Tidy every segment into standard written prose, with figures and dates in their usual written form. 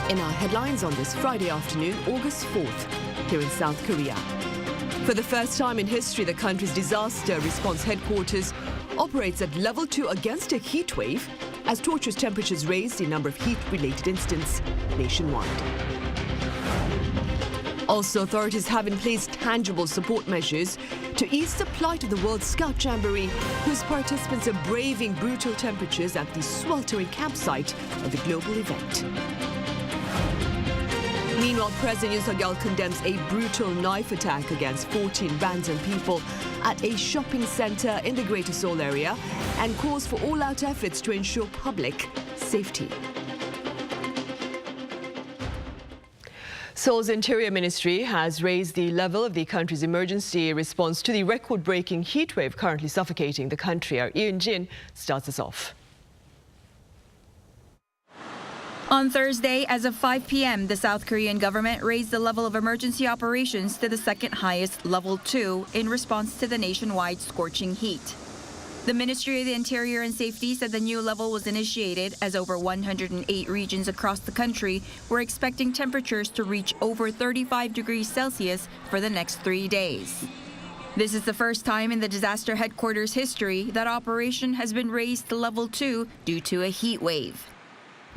In our headlines on this Friday afternoon, August 4th, here in South Korea. For the first time in history, the country's disaster response headquarters operates at level 2 against a heat wave as torturous temperatures raised the number of heat-related incidents nationwide. Also, authorities have in place tangible support measures to ease the plight of the World Scout Jamboree, whose participants are braving brutal temperatures at the sweltering campsite of the global event. Meanwhile, President Yoon condemns a brutal knife attack against 14 random people at a shopping center in the Greater Seoul area and calls for all-out efforts to ensure public safety. Seoul's Interior Ministry has raised the level of the country's emergency response to the record-breaking heat wave currently suffocating the country. Our Yoon starts us off. On Thursday, as of 5 p.m., the South Korean government raised the level of emergency operations to the second highest, level 2, in response to the nationwide scorching heat. The Ministry of the Interior and Safety said the new level was initiated as over 108 regions across the country were expecting temperatures to reach over 35 degrees Celsius for the next 3 days. This is the first time in the disaster headquarters history that operation has been raised to level 2 due to a heat wave.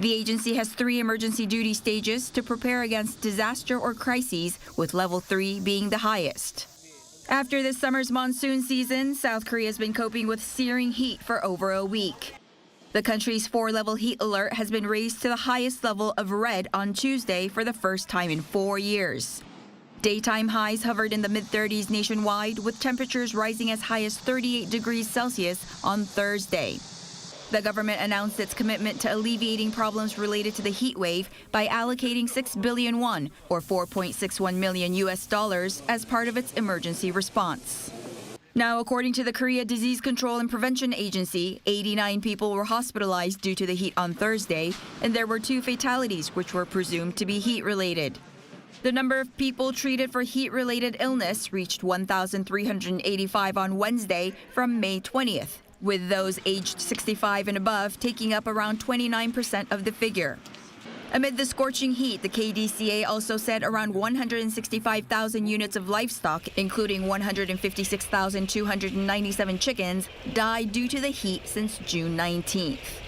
The agency has 3 emergency duty stages to prepare against disaster or crises, with level 3 being the highest. After this summer's monsoon season, South Korea has been coping with searing heat for over a week. The country's 4-level heat alert has been raised to the highest level of red on Tuesday for the first time in 4 years. Daytime highs hovered in the mid-30s nationwide, with temperatures rising as high as 38 degrees Celsius on Thursday. The government announced its commitment to alleviating problems related to the heat wave by allocating 6 billion won, or $4.61 million as part of its emergency response. Now, according to the Korea Disease Control and Prevention Agency, 89 people were hospitalized due to the heat on Thursday, and there were 2 fatalities which were presumed to be heat-related. The number of people treated for heat-related illness reached 1,385 on Wednesday from May 20th. With those aged 65 and above taking up around 29% of the figure. Amid the scorching heat, the KDCA also said around 165,000 units of livestock, including 156,297 chickens, died due to the heat since June 19th.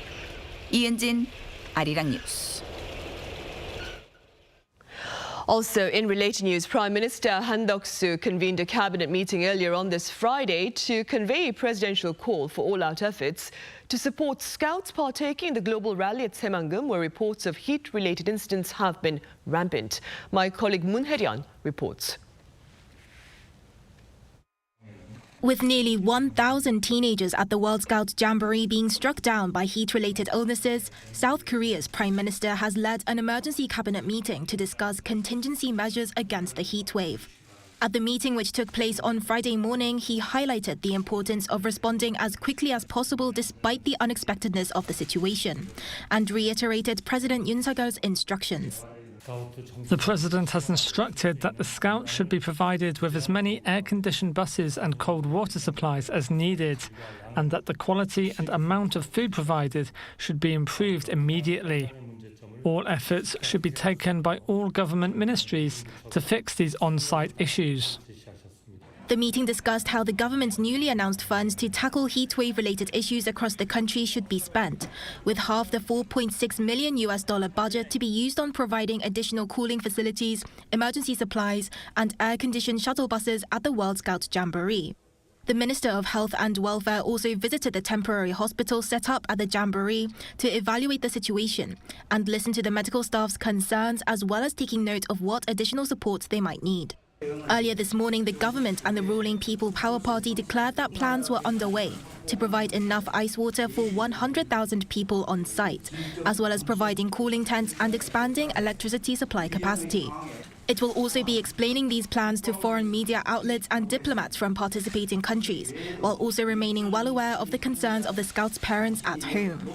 이은진, Arirang News. Also, in related news, Prime Minister Han Duck-soo convened a cabinet meeting earlier on this Friday to convey a presidential call for all-out efforts to support scouts partaking in the global rally at Saemangeum, where reports of heat-related incidents have been rampant. My colleague Moon Hae-ryun reports. With nearly 1,000 teenagers at the World Scout Jamboree being struck down by heat-related illnesses, South Korea's Prime Minister has led an emergency cabinet meeting to discuss contingency measures against the heat wave. At the meeting, which took place on Friday morning, he highlighted the importance of responding as quickly as possible despite the unexpectedness of the situation, and reiterated President Yoon Suk-yeol's instructions. The President has instructed that the Scouts should be provided with as many air-conditioned buses and cold water supplies as needed, and that the quality and amount of food provided should be improved immediately. All efforts should be taken by all government ministries to fix these on-site issues. The meeting discussed how the government's newly announced funds to tackle heatwave-related issues across the country should be spent, with half the $4.6 million budget to be used on providing additional cooling facilities, emergency supplies, and air-conditioned shuttle buses at the World Scout Jamboree. The Minister of Health and Welfare also visited the temporary hospital set up at the Jamboree to evaluate the situation and listen to the medical staff's concerns, as well as taking note of what additional support they might need. Earlier this morning, the government and the ruling People Power Party declared that plans were underway to provide enough ice water for 100,000 people on site, as well as providing cooling tents and expanding electricity supply capacity. It will also be explaining these plans to foreign media outlets and diplomats from participating countries, while also remaining well aware of the concerns of the Scouts' parents at home.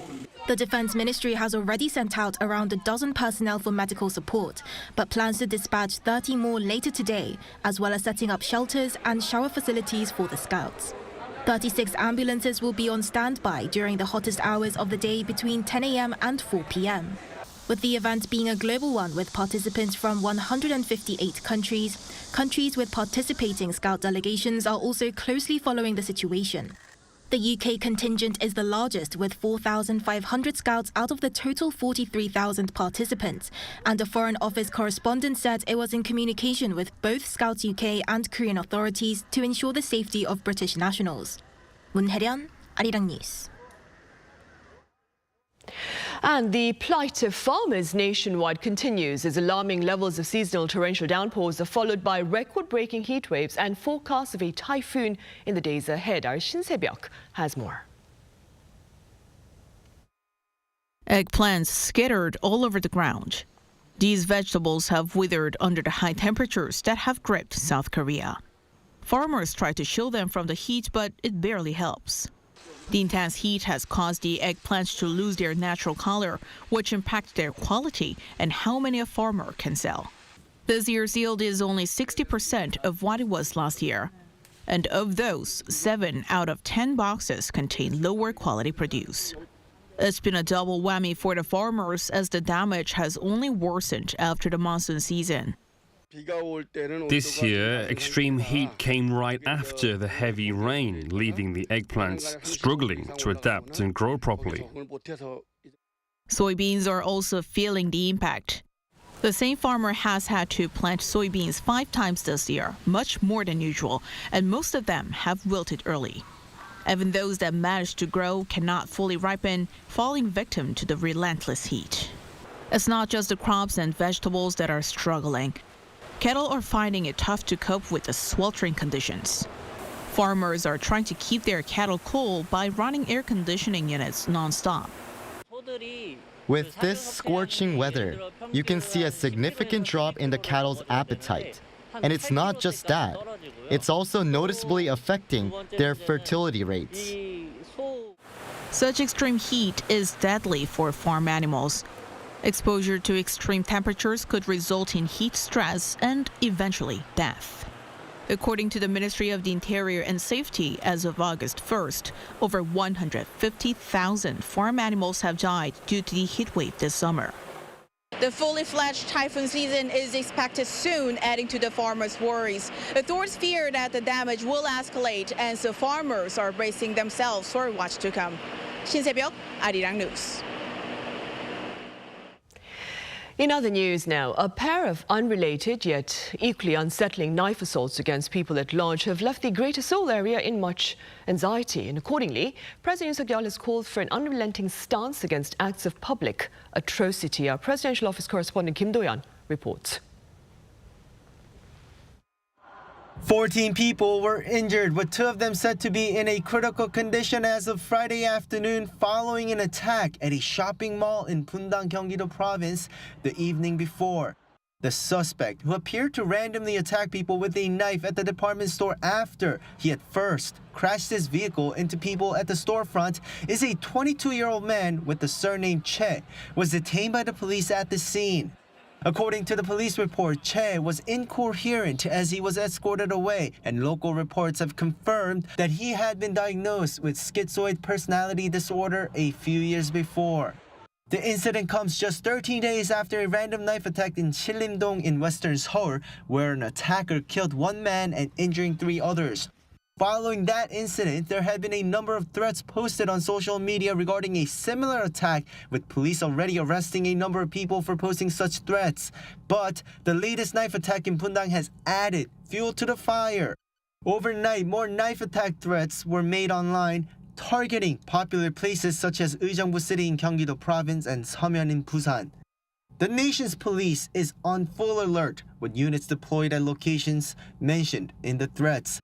The Defense Ministry has already sent out around a dozen personnel for medical support, but plans to dispatch 30 more later today, as well as setting up shelters and shower facilities for the Scouts. 36 ambulances will be on standby during the hottest hours of the day between 10 a.m. and 4 p.m. With the event being a global one with participants from 158 countries, countries with participating Scout delegations are also closely following the situation. The UK contingent is the largest with 4,500 Scouts out of the total 43,000 participants, and a Foreign Office correspondent said it was in communication with both Scouts UK and Korean authorities to ensure the safety of British nationals. 문혜련, Arirang News. And the plight of farmers nationwide continues as alarming levels of seasonal torrential downpours are followed by record-breaking heat waves and forecasts of a typhoon in the days ahead. Our Shin Se-byuk has more. Eggplants scattered all over the ground. These vegetables have withered under the high temperatures that have gripped South Korea. Farmers try to shield them from the heat, but it barely helps. The intense heat has caused the eggplants to lose their natural color, which impacts their quality and how many a farmer can sell. This year's yield is only 60% of what it was last year. And of those, 7 out of 10 boxes contain lower quality produce. It's been a double whammy for the farmers as the damage has only worsened after the monsoon season. This year, extreme heat came right after the heavy rain, leaving the eggplants struggling to adapt and grow properly. Soybeans are also feeling the impact. The same farmer has had to plant soybeans 5 times this year, much more than usual, and most of them have wilted early. Even those that managed to grow cannot fully ripen, falling victim to the relentless heat. It's not just the crops and vegetables that are struggling. Cattle are finding it tough to cope with the sweltering conditions. Farmers are trying to keep their cattle cool by running air conditioning units non-stop. With this scorching weather, you can see a significant drop in the cattle's appetite. And it's not just that. It's also noticeably affecting their fertility rates. Such extreme heat is deadly for farm animals. Exposure to extreme temperatures could result in heat stress and eventually death. According to the Ministry of the Interior and Safety, as of August 1st, over 150,000 farm animals have died due to the heat wave this summer. The fully fledged typhoon season is expected soon, adding to the farmers' worries. Authorities fear that the damage will escalate, and so farmers are bracing themselves for what's to come. Shin Se-byuk, Arirang News. In other news now, a pair of unrelated yet equally unsettling knife assaults against people at large have left the Greater Seoul area in much anxiety. And accordingly, President Yoon has called for an unrelenting stance against acts of public atrocity. Our Presidential Office correspondent Kim Do-yeon reports. 14 people were injured, with 2 of them said to be in a critical condition as of Friday afternoon following an attack at a shopping mall in Bundang, Gyeonggi-do province the evening before. The suspect, who appeared to randomly attack people with a knife at the department store after he had first crashed his vehicle into people at the storefront, is a 22-year-old man with the surname Che, was detained by the police at the scene. According to the police report, Che was incoherent as he was escorted away, and local reports have confirmed that he had been diagnosed with schizoid personality disorder a few years before. The incident comes just 13 days after a random knife attack in Sillim-dong in western Seoul, where an attacker killed 1 man and injuring 3 others. Following that incident, there had been a number of threats posted on social media regarding a similar attack, with police already arresting a number of people for posting such threats. But the latest knife attack in Bundang has added fuel to the fire. Overnight, more knife attack threats were made online, targeting popular places such as Uijeongbu City in Gyeonggi-do province and Seomyeon in Busan. The nation's police is on full alert, with units deployed at locations mentioned in the threats.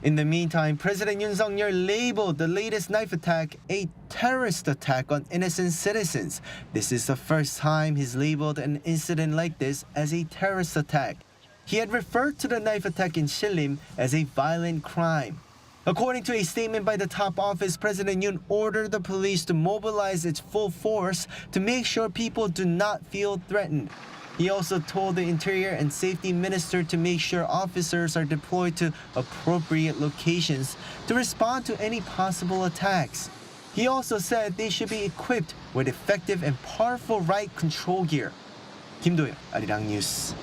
In the meantime, President Yoon Suk-yeol labeled the latest knife attack a terrorist attack on innocent citizens. This is the first time he's labeled an incident like this as a terrorist attack. He had referred to the knife attack in Sillim as a violent crime. According to a statement by the top office, President Yoon ordered the police to mobilize its full force to make sure people do not feel threatened. He also told the Interior and Safety Minister to make sure officers are deployed to appropriate locations to respond to any possible attacks. He also said they should be equipped with effective and powerful right control gear. Kim Do-yeon, Arirang News.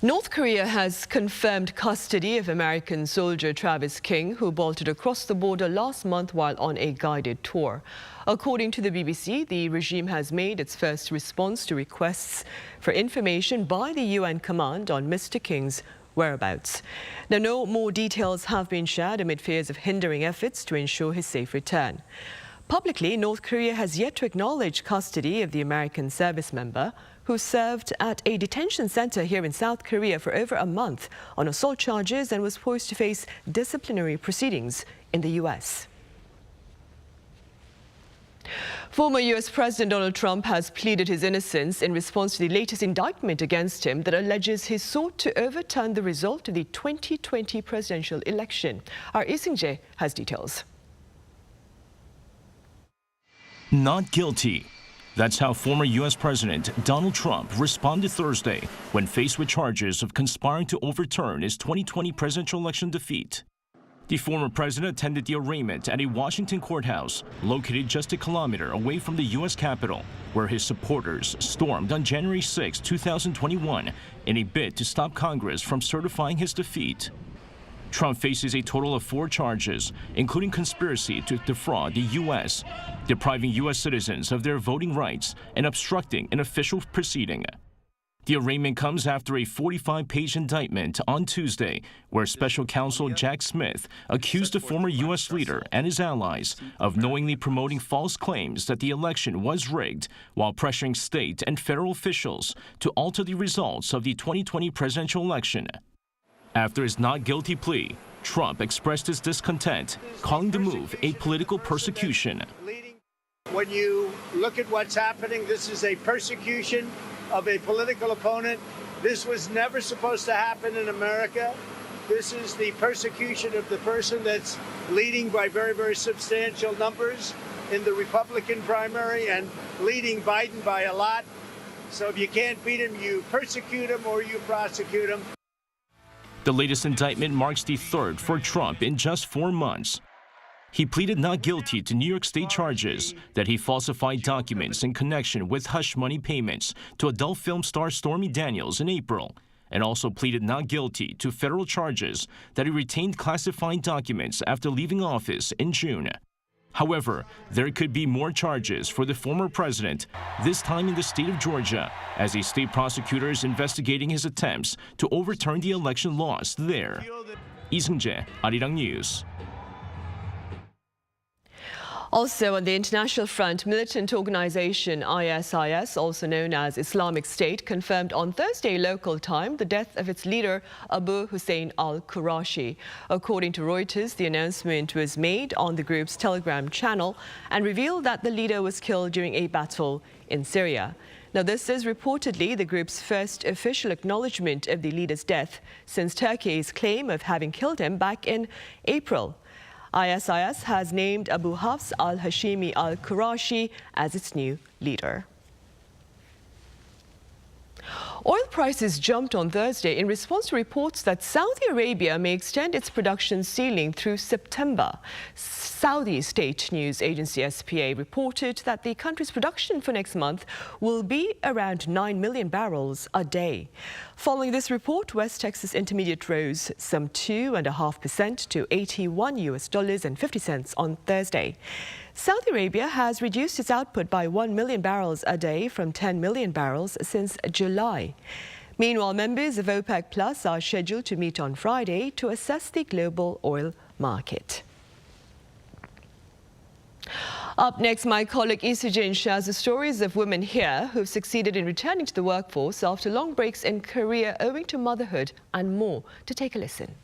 North Korea has confirmed custody of American soldier Travis King, who bolted across the border last month while on a guided tour. According to the BBC, the regime has made its first response to requests for information by the UN command on Mr. King's whereabouts. Now, no more details have been shared amid fears of hindering efforts to ensure his safe return. Publicly, North Korea has yet to acknowledge custody of the American service member who served at a detention center here in South Korea for over a month on assault charges and was poised to face disciplinary proceedings in the U.S. Former U.S. President Donald Trump has pleaded his innocence in response to the latest indictment against him that alleges he sought to overturn the result of the 2020 presidential election. Our Lee Seung-jae has details. Not guilty. That's how former U.S. President Donald Trump responded Thursday when faced with charges of conspiring to overturn his 2020 presidential election defeat. The former president attended the arraignment at a Washington courthouse located just a kilometer away from the U.S. Capitol, where his supporters stormed on January 6, 2021 in a bid to stop Congress from certifying his defeat. Trump faces a total of 4 charges, including conspiracy to defraud the U.S., depriving U.S. citizens of their voting rights, and obstructing an official proceeding. The arraignment comes after a 45-page indictment on Tuesday, where special counsel Jack Smith accused the former U.S. leader and his allies of knowingly promoting false claims that the election was rigged while pressuring state and federal officials to alter the results of the 2020 presidential election. After his not guilty plea, Trump expressed his discontent, calling the move a political persecution. When you look at what's happening, this is a persecution of a political opponent. This was never supposed to happen in America. This is the persecution of the person that's leading by very, very substantial numbers in the Republican primary and leading Biden by a lot. So if you can't beat him, you persecute him or you prosecute him. The latest indictment marks the 3rd for Trump in just 4 months. He pleaded not guilty to New York State charges that he falsified documents in connection with hush money payments to adult film star Stormy Daniels in April, and also pleaded not guilty to federal charges that he retained classified documents after leaving office in June. However, there could be more charges for the former president, this time in the state of Georgia, as a state prosecutor is investigating his attempts to overturn the election lost there. Lee Seung-jae, Arirang News. Also on the international front, militant organization ISIS, also known as Islamic State, confirmed on Thursday local time the death of its leader Abu Hussein al-Quraishi. According to Reuters, the announcement was made on the group's Telegram channel and revealed that the leader was killed during a battle in Syria. Now, this is reportedly the group's first official acknowledgement of the leader's death since Turkey's claim of having killed him back in April. ISIS has named Abu Hafs al-Hashimi al-Quraishi as its new leader. Oil prices jumped on Thursday in response to reports that Saudi Arabia may extend its production ceiling through September. Saudi state news agency SPA reported that the country's production for next month will be around 9 million barrels a day. Following this report, West Texas Intermediate rose some 2.5% to $81.50 on Thursday. Saudi Arabia has reduced its output by 1 million barrels a day from 10 million barrels since July. Meanwhile, members of OPEC Plus are scheduled to meet on Friday to assess the global oil market. Up next, my colleague Lee Seung-jae shares the stories of women here who've succeeded in returning to the workforce after long breaks in career owing to motherhood and more. To take a listen.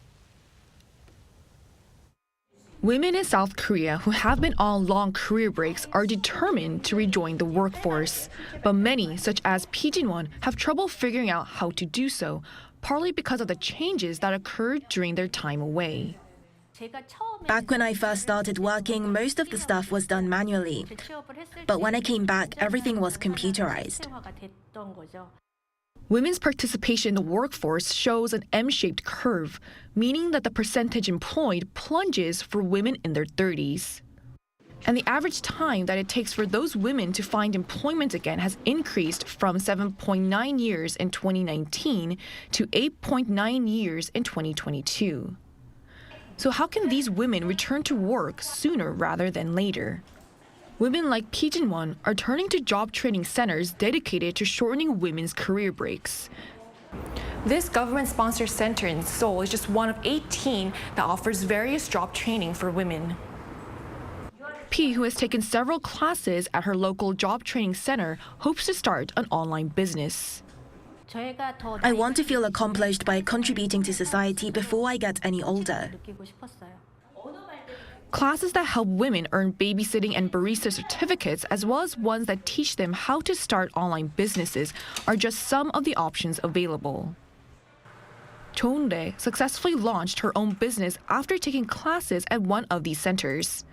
Women in South Korea who have been on long career breaks are determined to rejoin the workforce. But many, such as Pee Jin-won, have trouble figuring out how to do so, partly because of the changes that occurred during their time away. Back when I first started working, most of the stuff was done manually. But when I came back, everything was computerized. Women's participation in the workforce shows an M-shaped curve, meaning that the percentage employed plunges for women in their 30s. And the average time that it takes for those women to find employment again has increased from 7.9 years in 2019 to 8.9 years in 2022. So how can these women return to work sooner rather than later? Women like Pijinwon are turning to job training centers dedicated to shortening women's career breaks. This government-sponsored center in Seoul is just one of 18 that offers various job training for women. P, who has taken several classes at her local job training center, hopes to start an online business. I want to feel accomplished by contributing to society before I get any older. Classes that help women earn babysitting and barista certificates, as well as ones that teach them how to start online businesses, are just some of the options available. Chonde successfully launched her own business after taking classes at one of these centers.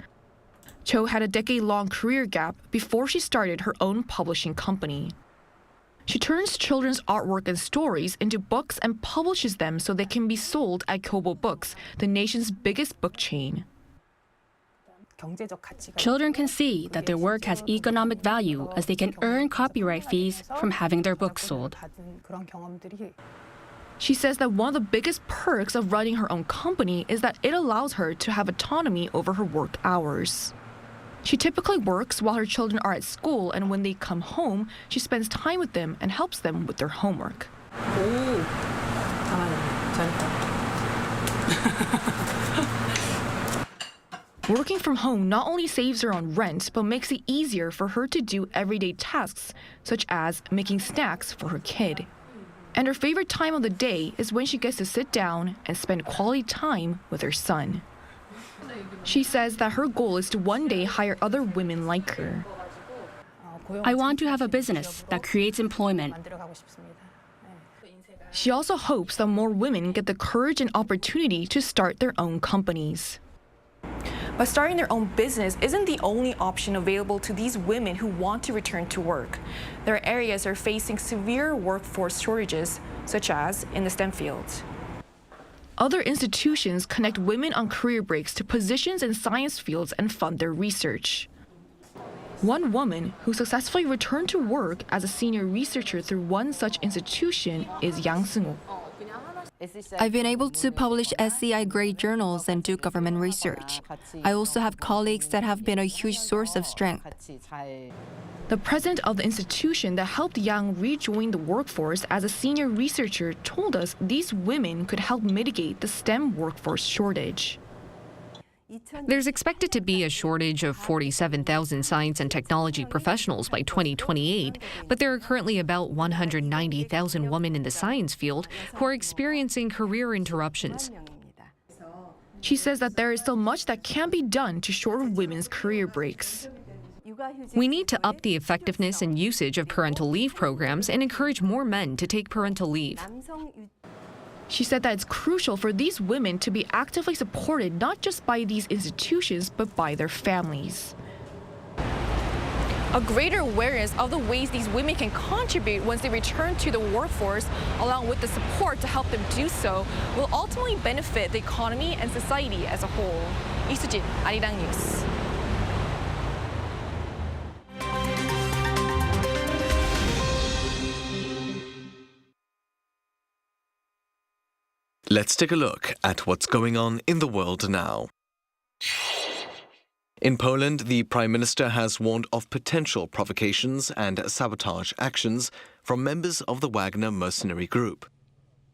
Cho had a decade-long career gap before she started her own publishing company. She turns children's artwork and stories into books and publishes them so they can be sold at Kobo Books, the nation's biggest book chain. Children can see that their work has economic value as they can earn copyright fees from having their books sold. She says that one of the biggest perks of running her own company is that it allows her to have autonomy over her work hours. She typically works while her children are at school, and when they come home, she spends time with them and helps them with their homework. Working from home not only saves her on rent, but makes it easier for her to do everyday tasks, such as making snacks for her kid. And her favorite time of the day is when she gets to sit down and spend quality time with her son. She says that her goal is to one day hire other women like her. I want to have a business that creates employment. She also hopes that more women get the courage and opportunity to start their own companies. But starting their own business isn't the only option available to these women who want to return to work. There are areas that are facing severe workforce shortages, such as in the STEM fields. Other institutions connect women on career breaks to positions in science fields and fund their research. One woman who successfully returned to work as a senior researcher through one such institution is Yang Seung-ho. I've been able to publish SCI-grade journals and do government research. I also have colleagues that have been a huge source of strength. The president of the institution that helped Yang rejoin the workforce as a senior researcher told us these women could help mitigate the STEM workforce shortage. There's expected to be a shortage of 47,000 science and technology professionals by 2028, but there are currently about 190,000 women in the science field who are experiencing career interruptions. She says that there is still much that can be done to shorten women's career breaks. We need to up the effectiveness and usage of parental leave programs and encourage more men to take parental leave. She said that it's crucial for these women to be actively supported not just by these institutions, but by their families. A greater awareness of the ways these women can contribute once they return to the workforce, along with the support to help them do so, will ultimately benefit the economy and society as a whole. 이수진, 아리랑 뉴스. Let's take a look at what's going on in the world now. In Poland, the Prime Minister has warned of potential provocations and sabotage actions from members of the Wagner mercenary group.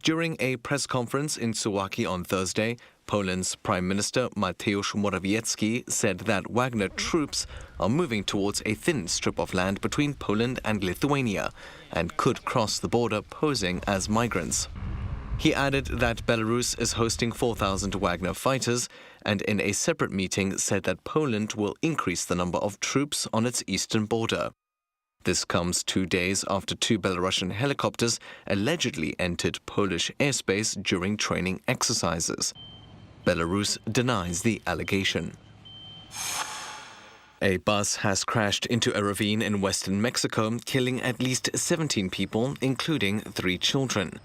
During a press conference in Suwałki on Thursday, Poland's Prime Minister Mateusz Morawiecki said that Wagner troops are moving towards a thin strip of land between Poland and Lithuania and could cross the border posing as migrants. He added that Belarus is hosting 4,000 Wagner fighters and in a separate meeting said that Poland will increase the number of troops on its eastern border. This comes 2 days after 2 Belarusian helicopters allegedly entered Polish airspace during training exercises. Belarus denies the allegation. A bus has crashed into a ravine in western Mexico, killing at least 17 people, including 3 children.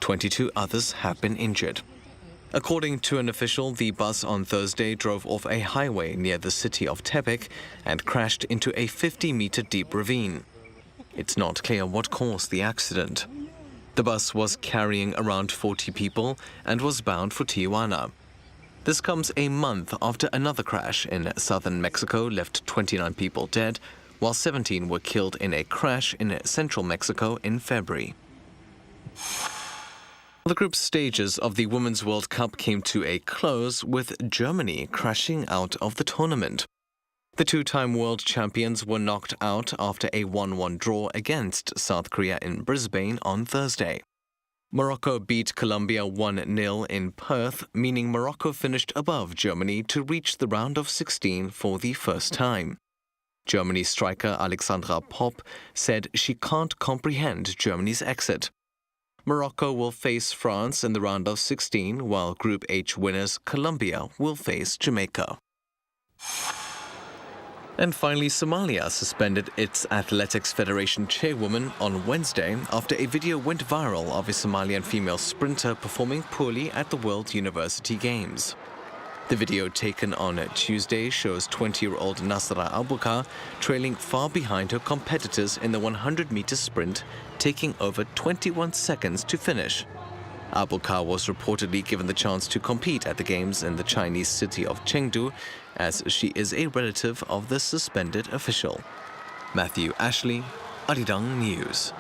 22 others have been injured. According to an official, the bus on Thursday drove off a highway near the city of Tepic and crashed into a 50-meter deep ravine. It's not clear what caused the accident. The bus was carrying around 40 people and was bound for Tijuana. This comes a month after another crash in southern Mexico left 29 people dead, while 17 were killed in a crash in central Mexico in February. The group stages of the Women's World Cup came to a close, with Germany crashing out of the tournament. The 2-time world champions were knocked out after a 1-1 draw against South Korea in Brisbane on Thursday. Morocco beat Colombia 1-0 in Perth, meaning Morocco finished above Germany to reach the round of 16 for the first time. Germany striker Alexandra Popp said she can't comprehend Germany's exit. Morocco will face France in the round of 16, while Group H winners Colombia will face Jamaica. And finally, Somalia suspended its Athletics Federation chairwoman on Wednesday after a video went viral of a Somalian female sprinter performing poorly at the World University Games. The video taken on Tuesday shows 20-year-old Nasra Abubakar trailing far behind her competitors in the 100-meter sprint, taking over 21 seconds to finish. Abubakar was reportedly given the chance to compete at the Games in the Chinese city of Chengdu, as she is a relative of the suspended official. Matthew Ashley, Arirang News.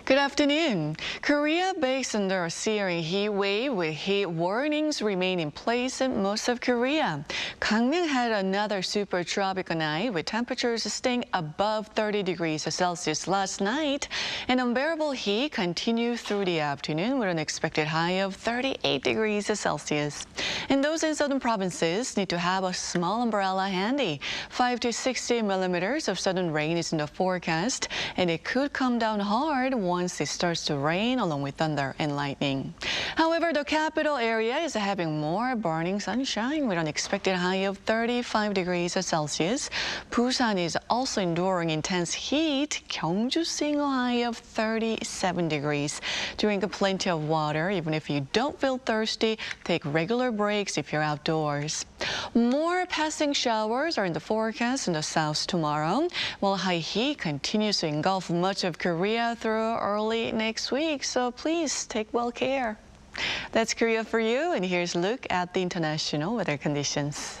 Good afternoon. Korea bakes under a searing heat wave with heat warnings remain in place in most of Korea. Gangneung had another super tropical night with temperatures staying above 30 degrees Celsius last night, and unbearable heat continued through the afternoon with an expected high of 38 degrees Celsius. And those in southern provinces need to have a small umbrella handy. 5 to 60 millimeters of sudden rain is in the forecast, and it could come down hard once it starts to rain, along with thunder and lightning. However, the capital area is having more burning sunshine with an expected high of 35 degrees Celsius. Busan is also enduring intense heat. Gyeongju seeing a high of 37 degrees. Drink plenty of water. Even if you don't feel thirsty, take regular breaks if you're outdoors. More passing showers are in the forecast in the south tomorrow, while high heat continues to engulf much of Korea through early next week, so please take well care. That's Korea for you, and here's a look at the international weather conditions.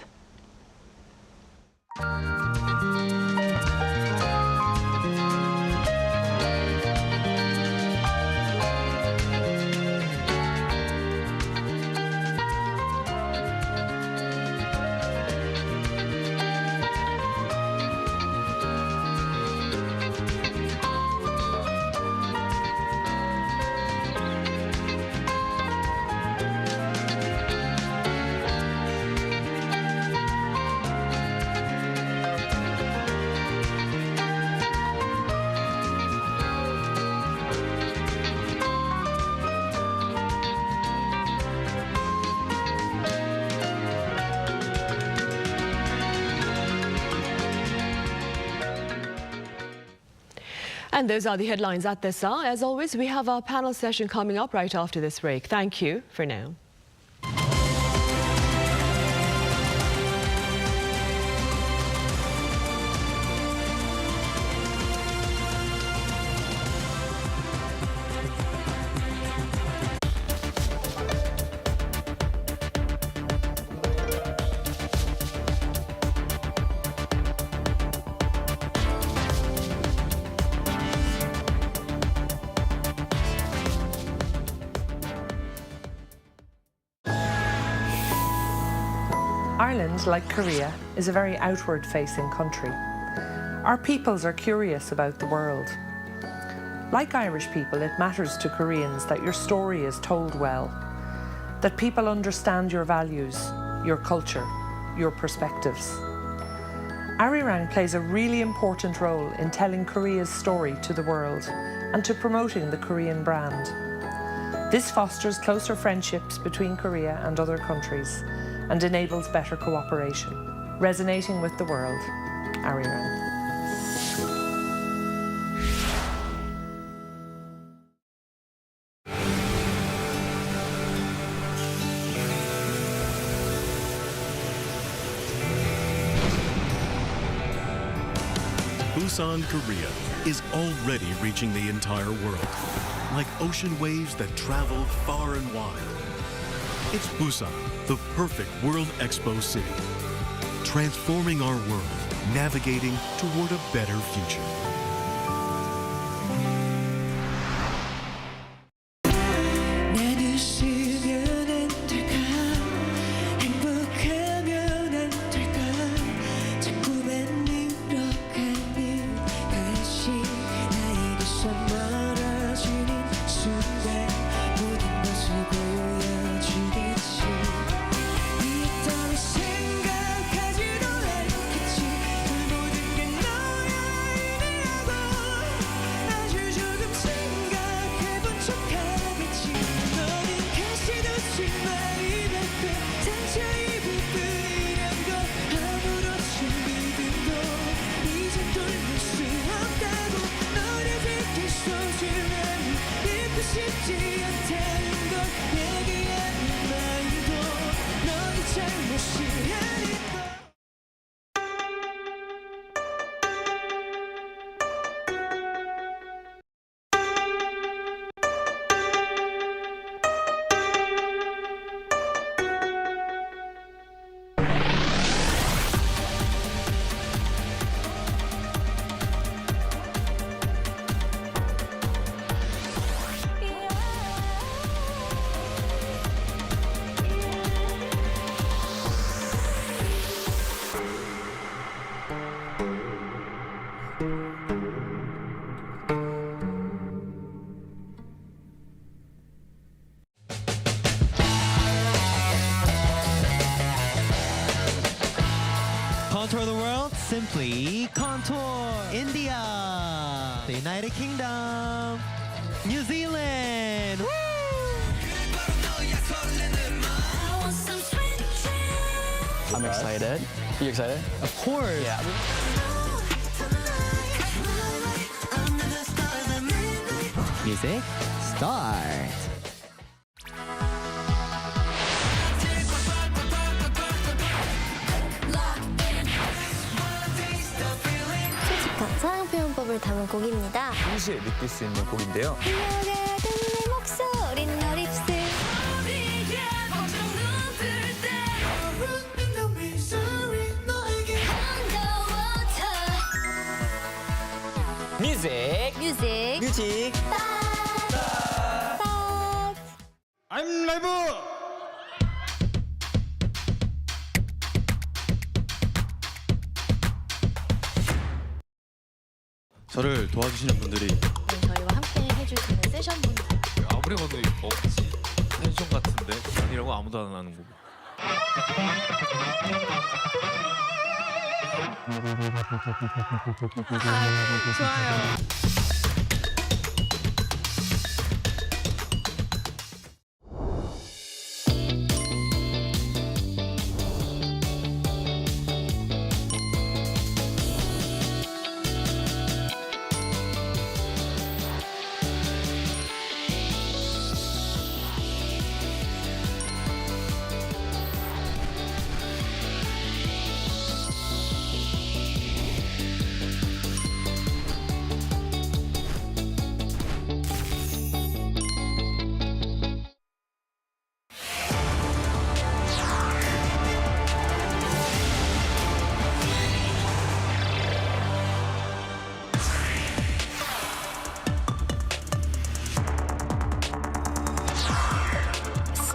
And those are the headlines at this hour. As always, we have our panel session coming up right after this break. Thank you for now. Ireland, like Korea, is a very outward-facing country. Our peoples are curious about the world. Like Irish people, it matters to Koreans that your story is told well, that people understand your values, your culture, your perspectives. Arirang plays a really important role in telling Korea's story to the world and to promoting the Korean brand. This fosters closer friendships between Korea and other countries and enables better cooperation. Resonating with the world, Arirang. Busan, Korea is already reaching the entire world, like ocean waves that travel far and wide. It's Busan, the perfect World Expo city, transforming our world, navigating toward a better future. Contour the world, simply contour. India, the United Kingdom, New Zealand. Woo! I'm excited. You excited? Of course. Yeah. Music, start. 솔직한 사랑 표현법을 담은 곡입니다. 동시에 느낄 수 있는 곡인데요. 내 목소리 널 입술 뮤직. 뮤직 I'm 라이브. 저를 도와주시는 분들이 저희와 함께 해주시는 세션분들 아무리 봐도 없지. 텐션 같은데 아니라고 아무도 안 하는 거고. 좋아요.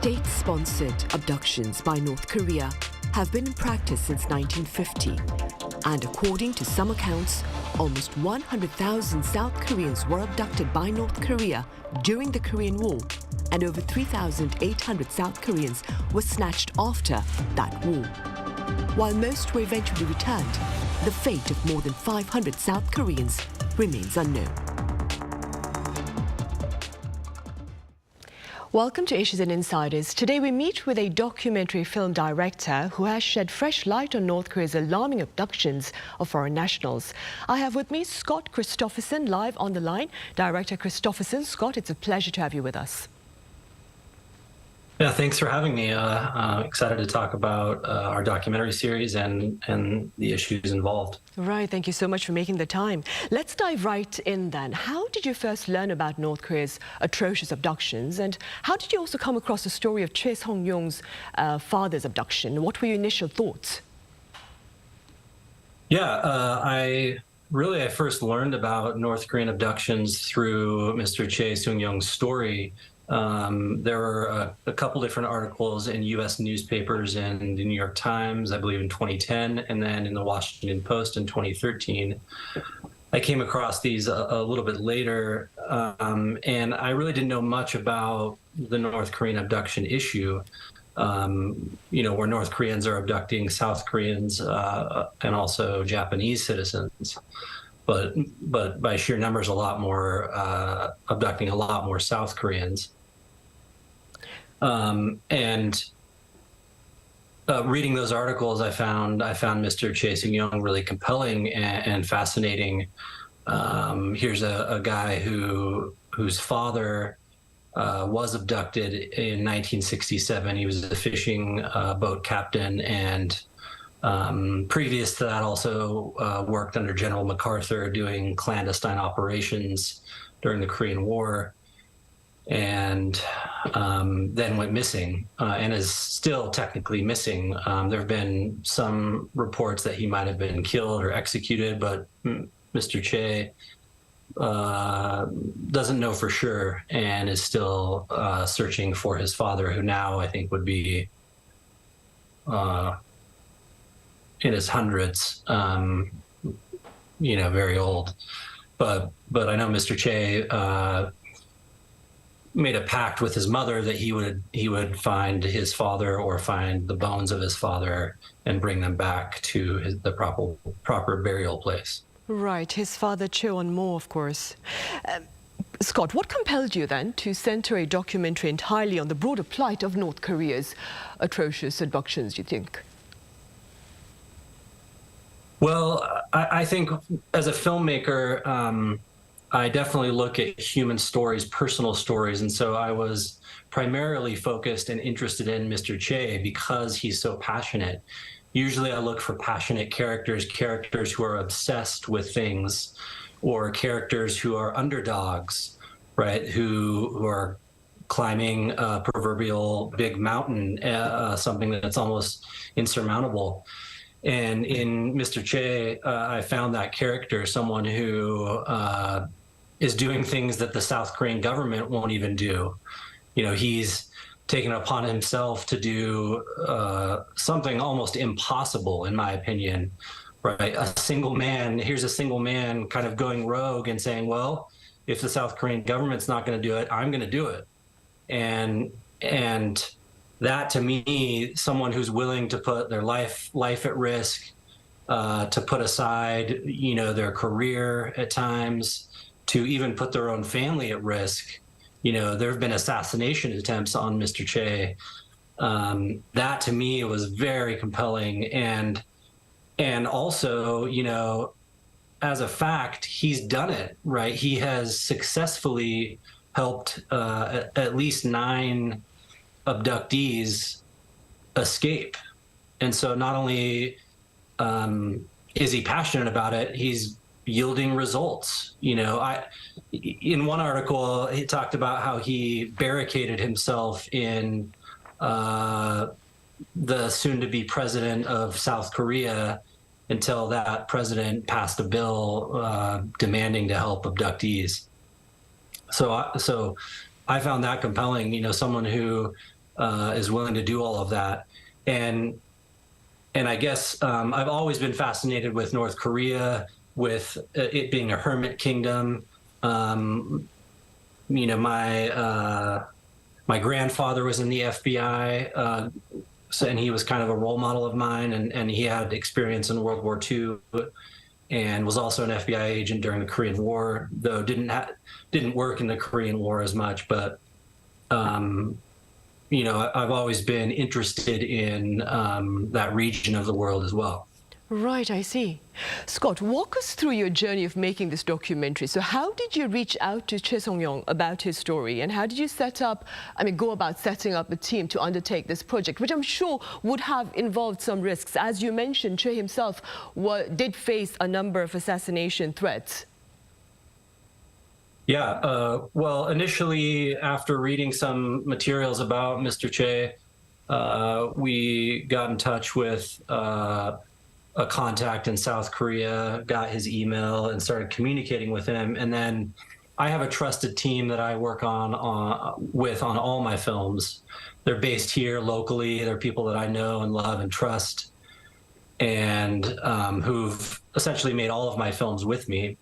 State-sponsored abductions by North Korea have been in practice since 1950. And according to some accounts, almost 100,000 South Koreans were abducted by North Korea during the Korean War, and over 3,800 South Koreans were snatched after that war. While most were eventually returned, the fate of more than 500 South Koreans remains unknown. Welcome to Issues and Insiders. Today we meet with a documentary film director who has shed fresh light on North Korea's alarming abductions of foreign nationals. I have with me Scott Christopherson live on the line. Director Christopherson, Scott, it's a pleasure to have you with us. Yeah, thanks for having me. Excited to talk about our documentary series and the issues involved. Right, thank you so much for making the time. Let's dive right in then. How did you first learn about North Korea's atrocious abductions, and how did you also come across the story of Choi Sung-yong's father's abduction? What were your initial thoughts? Yeah, I first learned about North Korean abductions through Mr. Choi Sung-yong's story. There were a couple different articles in U.S. newspapers and the New York Times, I believe in 2010, and then in the Washington Post in 2013. I came across these a little bit later, and I really didn't know much about the North Korean abduction issue, where North Koreans are abducting South Koreans and also Japanese citizens. But by sheer numbers, a lot more abducting a lot more South Koreans. Reading those articles, I found Mr. Choi Sung-yong really compelling and fascinating. Here's a guy whose father was abducted in 1967. He was a fishing boat captain, and previous to that also worked under General MacArthur doing clandestine operations during the Korean War, and then went missing and is still technically missing. There have been some reports that he might have been killed or executed, but Mr. Choi doesn't know for sure and is still searching for his father, who now I think would be in his hundreds, very old. But I know Mr. Choi made a pact with his mother that he would find his father or find the bones of his father and bring them back to the proper burial place. Right, his father Cheon-mo, of course. Scott, what compelled you then to center a documentary entirely on the broader plight of North Korea's atrocious abductions, do you think? Well, I think as a filmmaker, I definitely look at human stories, personal stories. And so I was primarily focused and interested in Mr. Choi because he's so passionate. Usually I look for passionate characters who are obsessed with things, or characters who are underdogs, right? Who are climbing a proverbial big mountain, something that's almost insurmountable. And in Mr. Choi, I found that character, someone who is doing things that the South Korean government won't even do. He's taken upon himself to do something almost impossible, in my opinion, right? Here's a single man kind of going rogue and saying, well, if the South Korean government's not going to do it, I'm going to do it. And that, to me, someone who's willing to put their life at risk, to put aside, their career at times, to even put their own family at risk. There have been assassination attempts on Mr. Choi. That, to me, was very compelling. And also, as a fact, he's done it, right? He has successfully helped at least 9 abductees escape. And so not only is he passionate about it, he's yielding results. In one article, he talked about how he barricaded himself in the soon-to-be president of South Korea until that president passed a bill demanding to help abductees. So I found that compelling, someone who is willing to do all of that. And I guess I've always been fascinated with North Korea, with it being a hermit kingdom. My grandfather was in the FBI and he was kind of a role model of mine, and he had experience in World War II, and was also an FBI agent during the Korean War, though didn't work in the Korean War as much. But you know, I've always been interested in that region of the world as well. Right, I see. Scott, walk us through your journey of making this documentary. So how did you reach out to Choi Song-yong about his story, and how did you go about setting up a team to undertake this project, which I'm sure would have involved some risks? As you mentioned, Choi himself did face a number of assassination threats. Yeah, well, initially, after reading some materials about Mr. Choi, we got in touch with a contact in South Korea, got his email, and started communicating with him. And then I have a trusted team that I work on all my films. They're based here locally. They're people that I know and love and trust, and who've essentially made all of my films with me.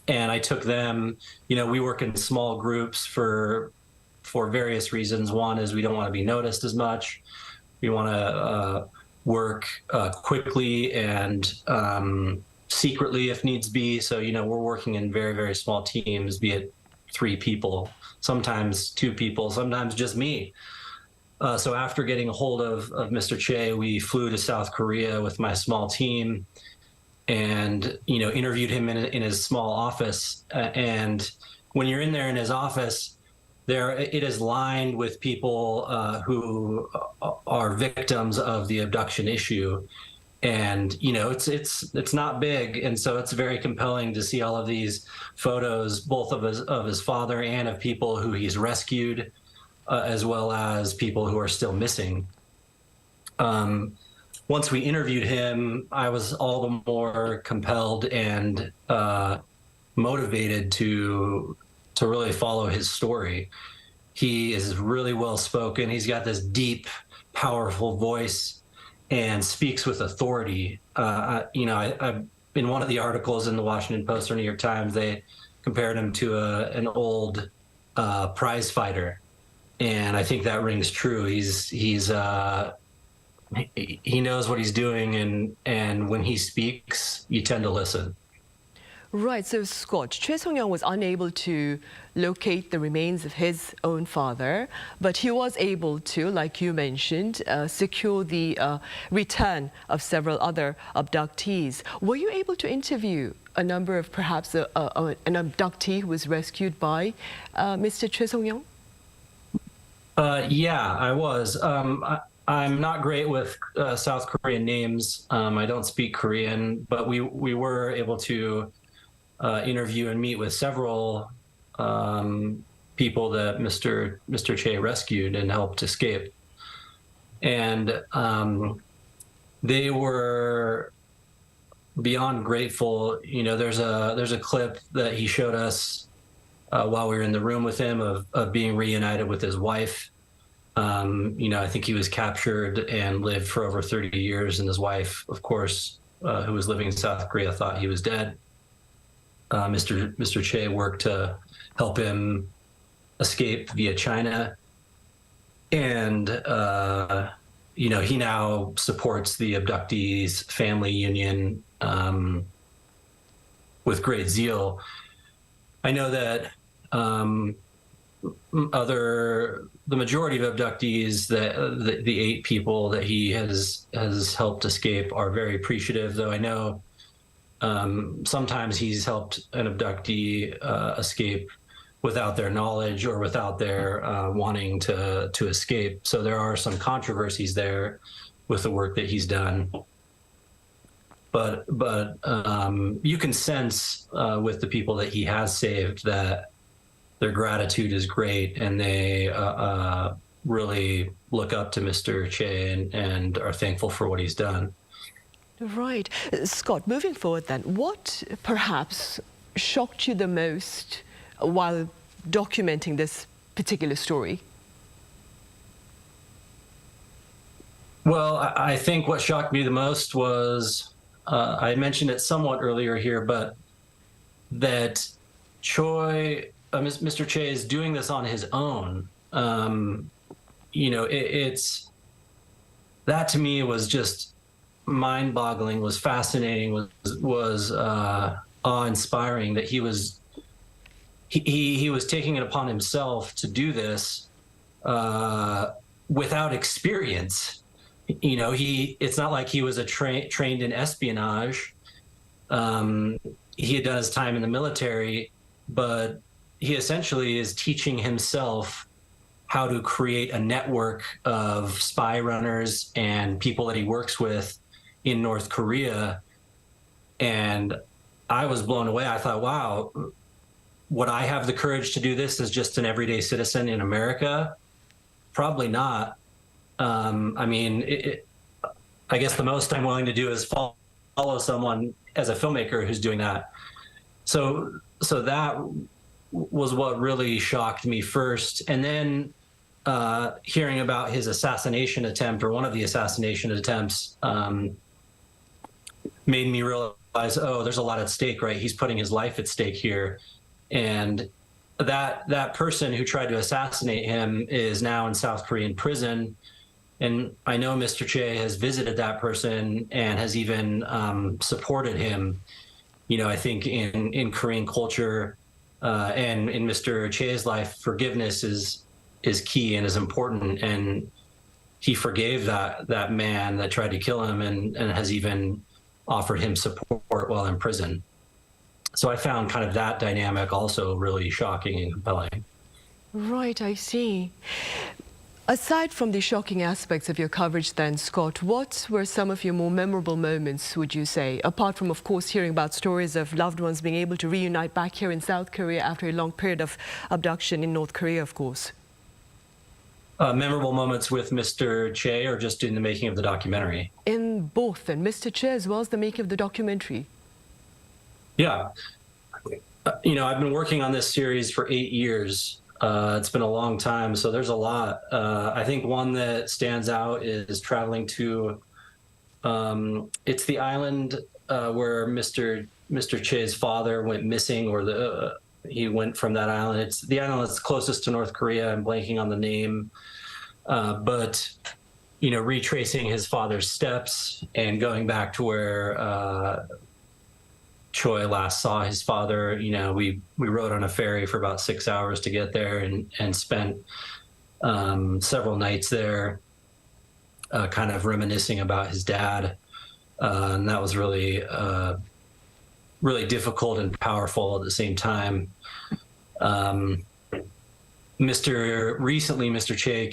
And I took them, you know, we work in small groups for various reasons. One is we don't want to be noticed as much. We want to work quickly and secretly if needs be. So, you know, we're working in very, very small teams, be it 3 people, sometimes 2 people, sometimes just me. So after getting a hold of Mr. Choi, we flew to South Korea with my small team and, you know, interviewed him in his small office. And when you're in there in his office, it is lined with people who are victims of the abduction issue, and you know it's not big, and so it's very compelling to see all of these photos, both of his father and of people who he's rescued, as well as people who are still missing. Once we interviewed him, I was all the more compelled and motivated to really follow his story. He is really well spoken. He's got this deep, powerful voice and speaks with authority. You know, in one of the articles in the Washington Post or New York Times, they compared him to an old prize fighter, and I think that rings true. He knows what he's doing, and when he speaks, you tend to listen. Right, so Scott, Choi Song-yong was unable to locate the remains of his own father, but he was able to, like you mentioned, secure the return of several other abductees. Were you able to interview a number of perhaps an abductee who was rescued by Mr. Choi Song-yong? Yeah, I was. I'm not great with South Korean names. I don't speak Korean, but we were able to interview and meet with several people that Mr. Choi rescued and helped escape, and they were beyond grateful. You know, there's a clip that he showed us while we were in the room with him of being reunited with his wife. You know, I think he was captured and lived for over 30 years, and his wife, of course, who was living in South Korea, thought he was dead. Mr. Choi worked to help him escape via China, and you know, he now supports the abductees' family union with great zeal. I know that the majority of abductees, the 8 people that he has helped escape, are very appreciative, though I know sometimes he's helped an abductee escape without their knowledge or without their wanting to escape. So there are some controversies there with the work that he's done. But you can sense with the people that he has saved that their gratitude is great, and they really look up to Mr. Choi and are thankful for what he's done. Right. Scott, moving forward then, what perhaps shocked you the most while documenting this particular story? Well, I think what shocked me the most was, I mentioned it somewhat earlier here, but that Mr. Choi is doing this on his own. You know, it's that to me was just mind-boggling, was fascinating, was awe-inspiring that he was taking it upon himself to do this without experience. You know, it's not like he was trained in espionage. He had done his time in the military, but he essentially is teaching himself how to create a network of spy runners and people that he works with in North Korea. And I was blown away. I thought, wow, would I have the courage to do this as just an everyday citizen in America? Probably not. I mean, I guess the most I'm willing to do is follow someone as a filmmaker who's doing that. So that was what really shocked me first. And then hearing about his assassination attempt, or one of the assassination attempts, made me realize, oh, there's a lot at stake, right? He's putting his life at stake here. And that person who tried to assassinate him is now in South Korean prison. And I know Mr. Che has visited that person and has even supported him. You know, I think in Korean culture and in Mr. Che's life, forgiveness is key and is important. And he forgave that man that tried to kill him and has even offered him support while in prison. So I found kind of that dynamic also really shocking and compelling. Right, I see. Aside from the shocking aspects of your coverage then, Scott, what were some of your more memorable moments, would you say? Apart from, of course, hearing about stories of loved ones being able to reunite back here in South Korea after a long period of abduction in North Korea, of course. Memorable moments with Mr. Che, or just in the making of the documentary? In both, and Mr. Che as well as the making of the documentary. Yeah. You know, I've been working on this series for 8 years. It's been a long time, so there's a lot. I think one that stands out is traveling to, it's the island where Mr. Che's father went missing, or he went from that island. It's the island that's closest to North Korea. I'm blanking on the name. But, you know, retracing his father's steps and going back to where Choi last saw his father. You know, we rode on a ferry for about 6 hours to get there and spent several nights there kind of reminiscing about his dad. And that was really, really difficult and powerful at the same time. Recently, Mr. Che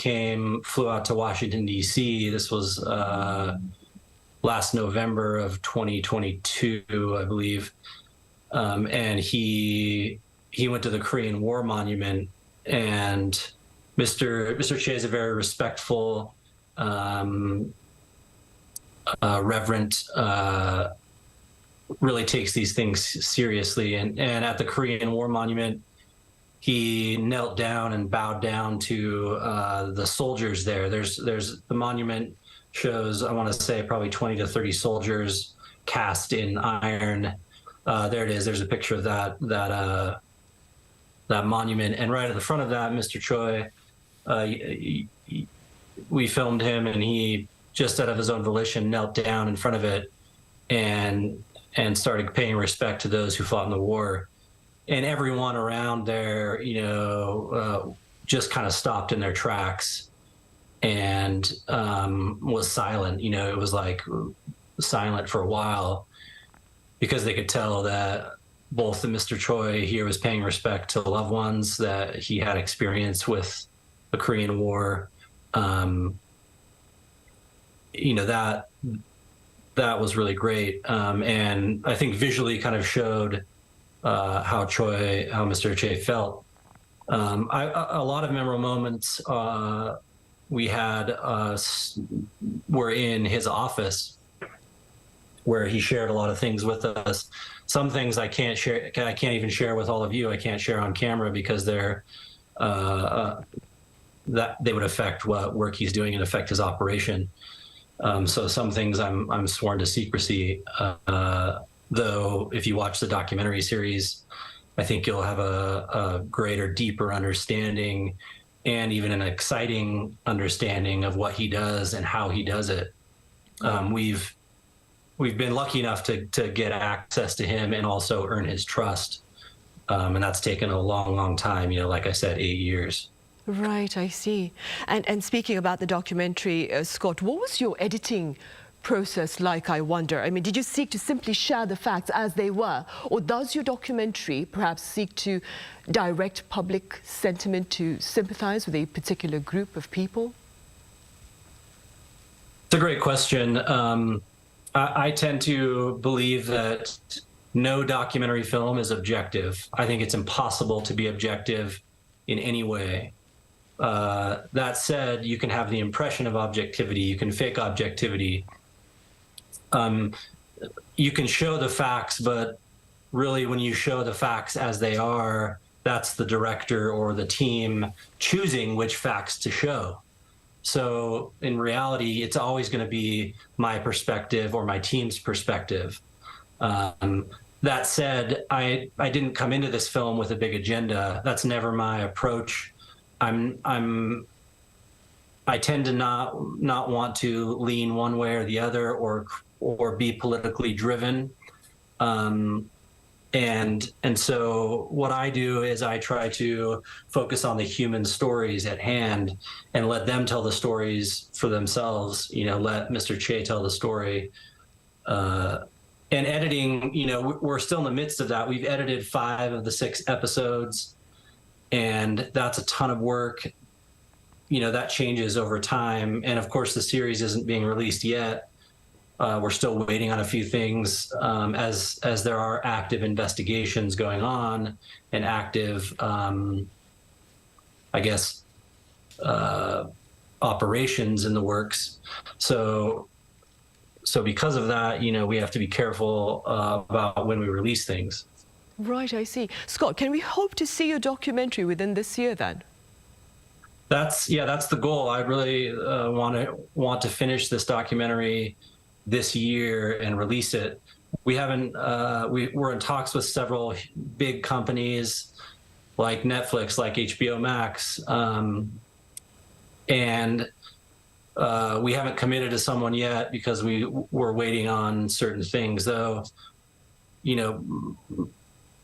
flew out to Washington, D.C. This was last November of 2022, I believe. And he went to the Korean War Monument, and Mr. Che is a very respectful, reverent, really takes these things seriously. And at the Korean War Monument, he knelt down and bowed down to the soldiers there. There's the monument shows, I want to say, probably 20 to 30 soldiers cast in iron. There it is. There's a picture of that monument, and right at the front of that, Mr. Choi, we filmed him, and he, just out of his own volition, knelt down in front of it and started paying respect to those who fought in the war. And everyone around there, you know, just kind of stopped in their tracks and was silent. You know, it was like silent for a while, because they could tell that both Mr. Choi here was paying respect to loved ones that he had experience with the Korean War. You know, that was really great. And I think visually kind of showed how Mr. Che felt. A lot of memorable moments we had were in his office, where he shared a lot of things with us. Some things I can't share. I can't even share with all of you. I can't share on camera because they're that they would affect what work he's doing and affect his operation. So some things I'm sworn to secrecy. Though if you watch the documentary series, I think you'll have a greater, deeper understanding and even an exciting understanding of what he does and how he does it. We've been lucky enough to get access to him and also earn his trust. And that's taken a long, long time, like I said, 8 years. Right, I see. And speaking about the documentary, Scott, what was your editing process like, I wonder? I mean, did you seek to simply share the facts as they were? Or does your documentary perhaps seek to direct public sentiment to sympathize with a particular group of people? It's a great question. I tend to believe that no documentary film is objective. I think it's impossible to be objective in any way. That said, you can have the impression of objectivity, you can fake objectivity. You can show the facts, but really when you show the facts as they are, that's the director or the team choosing which facts to show. So in reality, it's always going to be my perspective or my team's perspective. That said, I didn't come into this film with a big agenda. That's never my approach. I tend to not want to lean one way or the other or be politically driven. And so what I do is I try to focus on the human stories at hand and let them tell the stories for themselves, let Mr. Che tell the story. And editing, we're still in the midst of that. We've edited 5 of the 6 episodes, and that's a ton of work. That changes over time. And of course, the series isn't being released yet. We're still waiting on a few things as there are active investigations going on and active, operations in the works. So because of that, we have to be careful about when we release things. Right, I see. Scott, can we hope to see your documentary within this year then? That's the goal. I really want to finish this documentary this year and release it. We haven't. We're in talks with several big companies like Netflix, like HBO Max, and we haven't committed to someone yet because we're waiting on certain things. Though,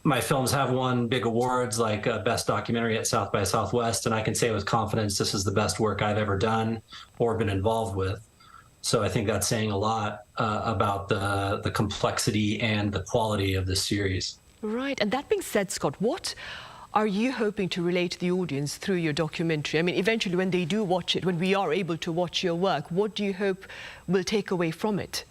my films have won big awards like Best Documentary at South by Southwest, and I can say with confidence this is the best work I've ever done or been involved with. So I think that's saying a lot about the complexity and the quality of this series. Right. And that being said, Scott, what are you hoping to relate to the audience through your documentary? I mean, eventually when they do watch it, when we are able to watch your work, what do you hope will take away from it?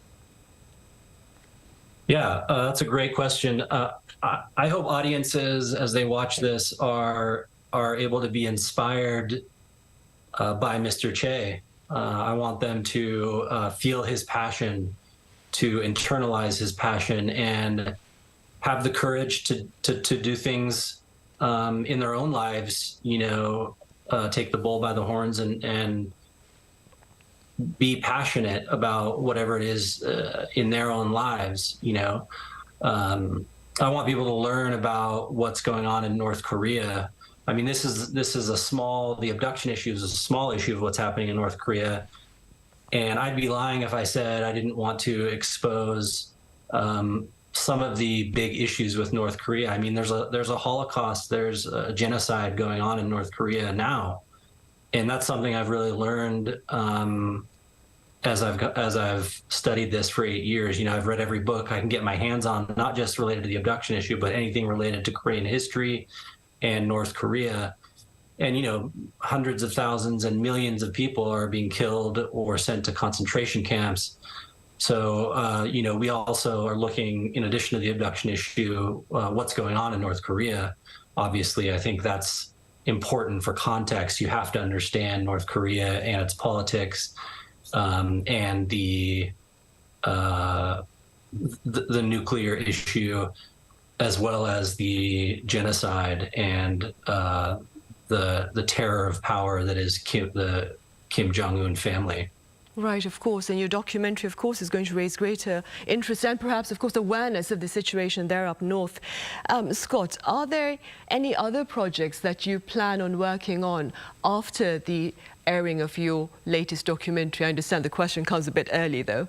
Yeah, that's a great question. I hope audiences, as they watch this, are able to be inspired by Mr. Che. I want them to feel his passion, to internalize his passion, and have the courage to do things in their own lives. Take the bull by the horns and be passionate about whatever it is in their own lives. I want people to learn about what's going on in North Korea. I mean, this is the abduction issue is a small issue of what's happening in North Korea. And I'd be lying if I said I didn't want to expose some of the big issues with North Korea. I mean, there's a Holocaust, there's a genocide going on in North Korea now. And that's something I've really learned as I've studied this for 8 years. I've read every book I can get my hands on, not just related to the abduction issue, but anything related to Korean history and North Korea. And, hundreds of thousands and millions of people are being killed or sent to concentration camps. So, we also are looking, in addition to the abduction issue, what's going on in North Korea. Obviously, I think that's important for context. You have to understand North Korea and its politics, and the nuclear issue, as well as the genocide and the terror of power that is the Kim Jong-un family. Right, of course, and your documentary, of course, is going to raise greater interest and perhaps, of course, awareness of the situation there up north. Scott, are there any other projects that you plan on working on after the airing of your latest documentary? I understand the question comes a bit early, though.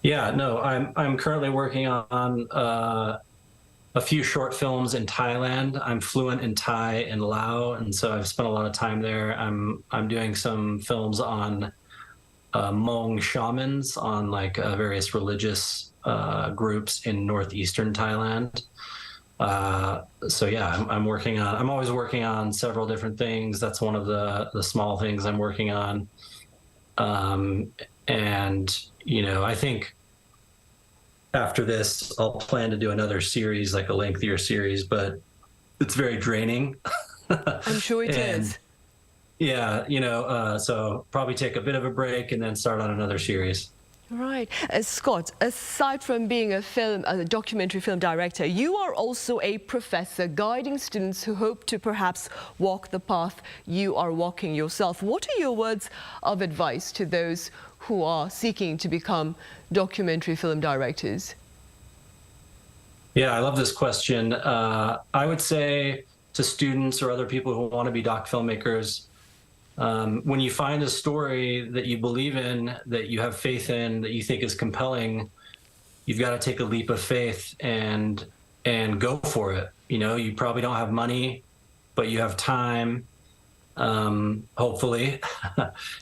Yeah, no, I'm currently working on a few short films in Thailand. I'm fluent in Thai and Lao, and so I've spent a lot of time there. I'm doing some films on Hmong shamans, on like various religious groups in northeastern Thailand. So yeah, I'm working on. I'm always working on several different things. That's one of the small things I'm working on. And you know, I think after this, I'll plan to do another series, like a lengthier series, but it's very draining. I'm sure it is. Yeah, you know, so probably take a bit of a break and then start on another series. Right. Scott, aside from being a documentary film director, you are also a professor guiding students who hope to perhaps walk the path you are walking yourself. What are your words of advice to those who are seeking to become documentary film directors? Yeah, I love this question. I would say to students or other people who want to be doc filmmakers, when you find a story that you believe in, that you have faith in, that you think is compelling, you've got to take a leap of faith and go for it. You know, you probably don't have money, but you have time, hopefully.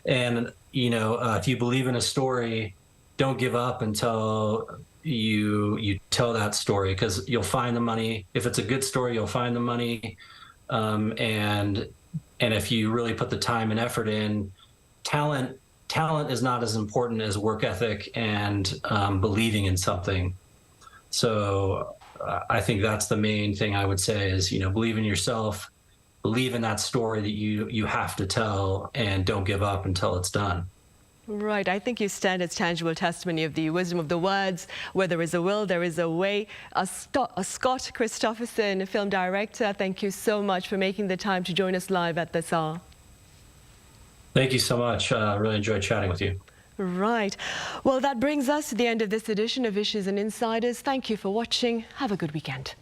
And, you know, if you believe in a story, don't give up until you tell that story, because you'll find the money. If it's a good story, you'll find the money. And if you really put the time and effort in, talent is not as important as work ethic and believing in something. So I think that's the main thing I would say is, you know, believe in yourself, believe in that story that you have to tell, and don't give up until it's done. Right. I think you stand as tangible testimony of the wisdom of the words. Where there is a will, there is a way. Scott Christopherson, a film director, thank you so much for making the time to join us live at this hour. Thank you so much. I really enjoyed chatting with you. Right. Well, that brings us to the end of this edition of Issues and Insiders. Thank you for watching. Have a good weekend.